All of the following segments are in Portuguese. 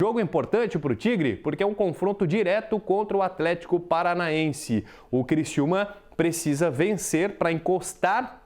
Jogo importante para o Tigre porque é um confronto direto contra o Atlético Paranaense. O Criciúma precisa vencer para encostar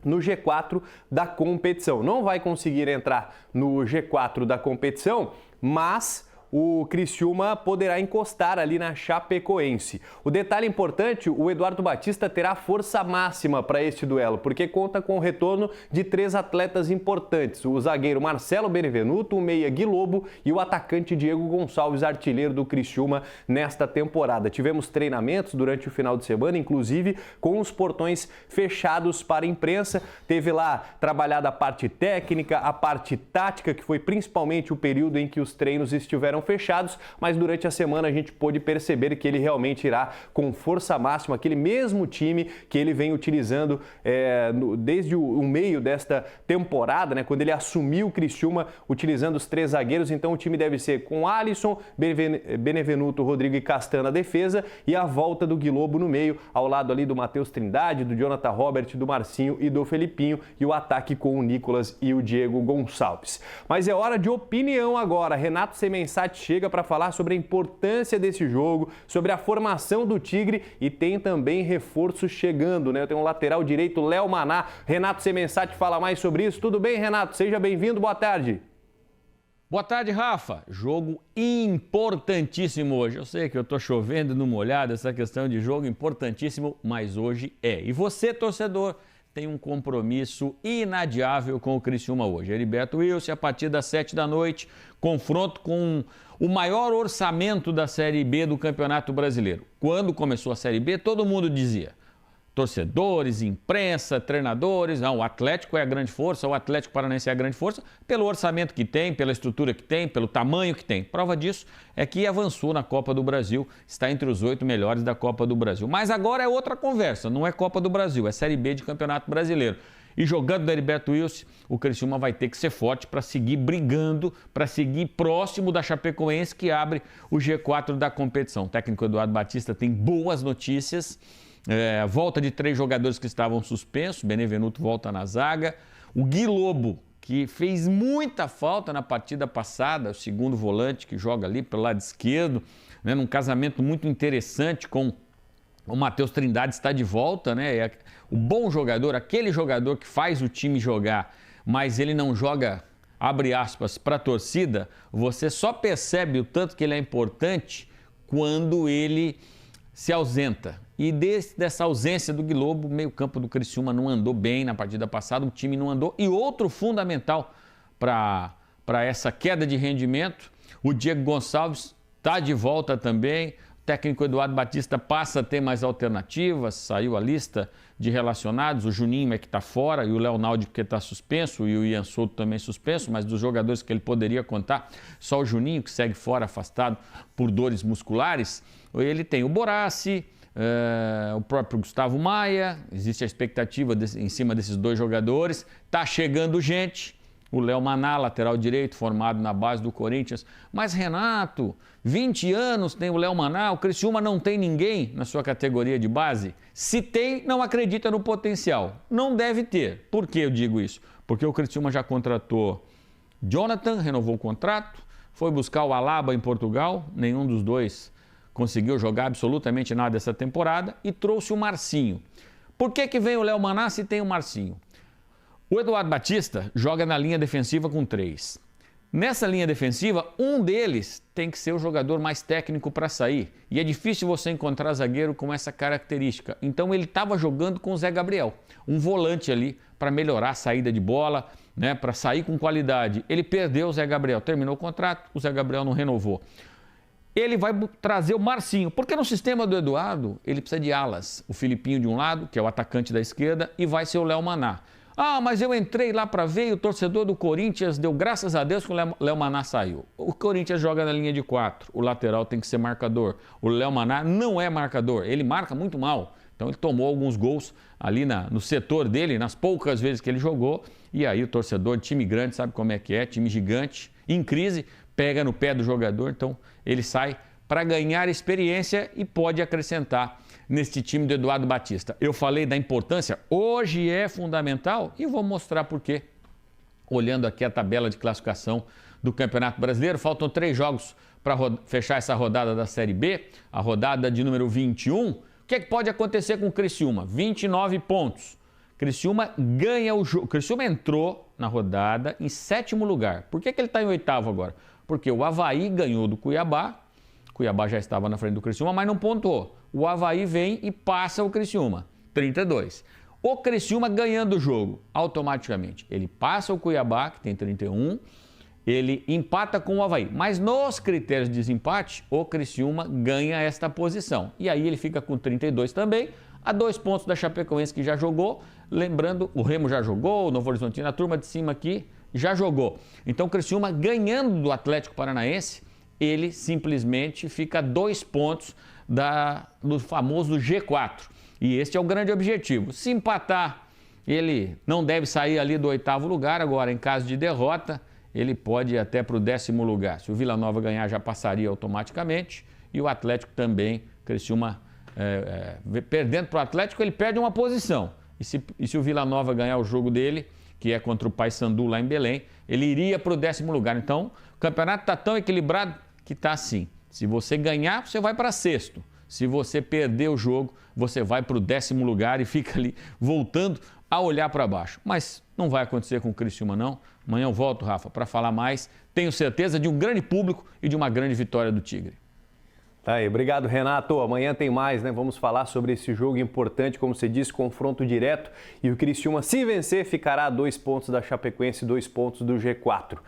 no G4 da competição. Não vai conseguir entrar no G4 da competição, mas o Criciúma poderá encostar ali na Chapecoense. O detalhe importante, o Eduardo Batista terá força máxima para este duelo, porque conta com o retorno de 3 atletas importantes. O zagueiro Marcelo Benevenuto, o meia Gui Lobo e o atacante Diego Gonçalves, artilheiro do Criciúma nesta temporada. Tivemos treinamentos durante o final de semana, inclusive com os portões fechados para a imprensa. Teve lá trabalhada a parte técnica, a parte tática, que foi principalmente o período em que os treinos estiveram fechados, mas durante a semana a gente pôde perceber que ele realmente irá com força máxima, aquele mesmo time que ele vem utilizando desde o meio desta temporada, né, quando ele assumiu o Criciúma, utilizando os 3 zagueiros. Então o time deve ser com Alisson, Benevenuto, Rodrigo e Castan na defesa e a volta do Gui Lobo no meio, ao lado ali do Matheus Trindade, do Jonathan Robert, do Marcinho e do Felipinho, e o ataque com o Nicolas e o Diego Gonçalves. Mas é hora de opinião agora. Renato Semensati chega para falar sobre a importância desse jogo, sobre a formação do Tigre, e tem também reforços chegando, né? Tem um lateral direito, Léo Maná. Renato Semensati fala mais sobre isso. Tudo bem, Renato? Seja bem-vindo, boa tarde. Boa tarde, Rafa. Jogo importantíssimo hoje. Eu sei que eu estou chovendo no molhado, essa questão de jogo importantíssimo, mas hoje é. E você, torcedor, tem um compromisso inadiável com o Criciúma hoje. Heriberto Wilson, a partir das 7 da noite, confronto com o maior orçamento da Série B do Campeonato Brasileiro. Quando começou a Série B, todo mundo dizia, torcedores, imprensa, treinadores, não, o Atlético é a grande força, o Atlético Paranaense é a grande força, pelo orçamento que tem, pela estrutura que tem, pelo tamanho que tem. Prova disso é que avançou na Copa do Brasil, está entre os 8 melhores da Copa do Brasil. Mas agora é outra conversa, não é Copa do Brasil, é Série B de Campeonato Brasileiro. E jogando no Heriberto Wilson, o Criciúma vai ter que ser forte para seguir brigando, para seguir próximo da Chapecoense, que abre o G4 da competição. O técnico Eduardo Batista tem boas notícias. Volta de 3 jogadores que estavam suspensos, Benevenuto volta na zaga, o Gui Lobo, que fez muita falta na partida passada, o segundo volante que joga ali pelo lado esquerdo, né, num casamento muito interessante com o Matheus Trindade, está de volta, né, o bom jogador, aquele jogador que faz o time jogar, mas ele não joga, abre aspas, para a torcida. Você só percebe o tanto que ele é importante quando ele se ausenta. E dessa ausência do Gui Lobo, o meio-campo do Criciúma não andou bem na partida passada, o time não andou. E outro fundamental para essa queda de rendimento, o Diego Gonçalves está de volta também. O técnico Eduardo Batista passa a ter mais alternativas, saiu a lista de relacionados, o Juninho é que está fora e o Leonaldo porque está suspenso e o Ian Souto também suspenso, mas dos jogadores que ele poderia contar, só o Juninho que segue fora, afastado por dores musculares. Ele tem o Boraci, o próprio Gustavo Maia, existe a expectativa em cima desses 2 jogadores, está chegando gente, o Léo Maná, lateral direito, formado na base do Corinthians, mas Renato, 20 anos tem o Léo Maná, o Criciúma não tem ninguém na sua categoria de base? Se tem, não acredita no potencial, não deve ter. Por que eu digo isso? Porque o Criciúma já contratou Jonathan, renovou o contrato, foi buscar o Alaba em Portugal, nenhum dos dois conseguiu jogar absolutamente nada essa temporada, e trouxe o Marcinho. Por que vem o Léo Maná se tem o Marcinho? O Eduardo Batista joga na linha defensiva com 3. Nessa linha defensiva, um deles tem que ser o jogador mais técnico para sair. E é difícil você encontrar zagueiro com essa característica. Então ele estava jogando com o Zé Gabriel, um volante ali para melhorar a saída de bola, né, para sair com qualidade. Ele perdeu o Zé Gabriel, terminou o contrato, o Zé Gabriel não renovou. Ele vai trazer o Marcinho, porque no sistema do Eduardo, ele precisa de alas. O Felipinho de um lado, que é o atacante da esquerda, e vai ser o Léo Maná. Ah, mas eu entrei lá para ver e o torcedor do Corinthians deu graças a Deus que o Léo Maná saiu. O Corinthians joga na linha de 4, o lateral tem que ser marcador. O Léo Maná não é marcador, ele marca muito mal. Então ele tomou alguns gols ali no setor dele, nas poucas vezes que ele jogou. E aí o torcedor, time grande, sabe como é que é, time gigante, em crise, pega no pé do jogador, então ele sai para ganhar experiência e pode acrescentar neste time do Eduardo Batista. Eu falei da importância, hoje é fundamental e vou mostrar por quê, olhando aqui a tabela de classificação do Campeonato Brasileiro. Faltam 3 jogos para fechar essa rodada da Série B, a rodada de número 21. O que é que pode acontecer com o Criciúma? 29 pontos. Criciúma ganha o jogo. Criciúma entrou na rodada em 7º lugar. Por que ele está em 8º agora? Porque o Avaí ganhou do Cuiabá. O Cuiabá já estava na frente do Criciúma, mas não pontuou. O Avaí vem e passa o Criciúma, 32. O Criciúma ganhando o jogo, automaticamente, ele passa o Cuiabá, que tem 31, ele empata com o Avaí. Mas nos critérios de desempate, o Criciúma ganha esta posição. E aí ele fica com 32 também, a 2 pontos da Chapecoense, que já jogou. Lembrando, o Remo já jogou, o Novo Horizontino, a turma de cima aqui já jogou. Então o Criciúma ganhando do Atlético Paranaense, ele simplesmente fica a 2 pontos do famoso G4. E este é o grande objetivo. Se empatar, ele não deve sair ali do 8º lugar. Agora, em caso de derrota, ele pode ir até para o 10º lugar. Se o Vila Nova ganhar, já passaria automaticamente. E o Atlético também, Criciúma, perdendo para o Atlético, ele perde uma posição. E se o Vila Nova ganhar o jogo dele, que é contra o Paysandu lá em Belém, ele iria para o 10º lugar. Então, o campeonato está tão equilibrado que está assim. Se você ganhar, você vai para 6º. Se você perder o jogo, você vai para o 10º lugar e fica ali voltando a olhar para baixo. Mas não vai acontecer com o Criciúma, não. Amanhã eu volto, Rafa, para falar mais. Tenho certeza de um grande público e de uma grande vitória do Tigre. Tá aí, obrigado, Renato. Amanhã tem mais, né? Vamos falar sobre esse jogo importante, como você disse, confronto direto. E o Criciúma, se vencer, ficará a 2 pontos da Chapecoense e 2 pontos do G4.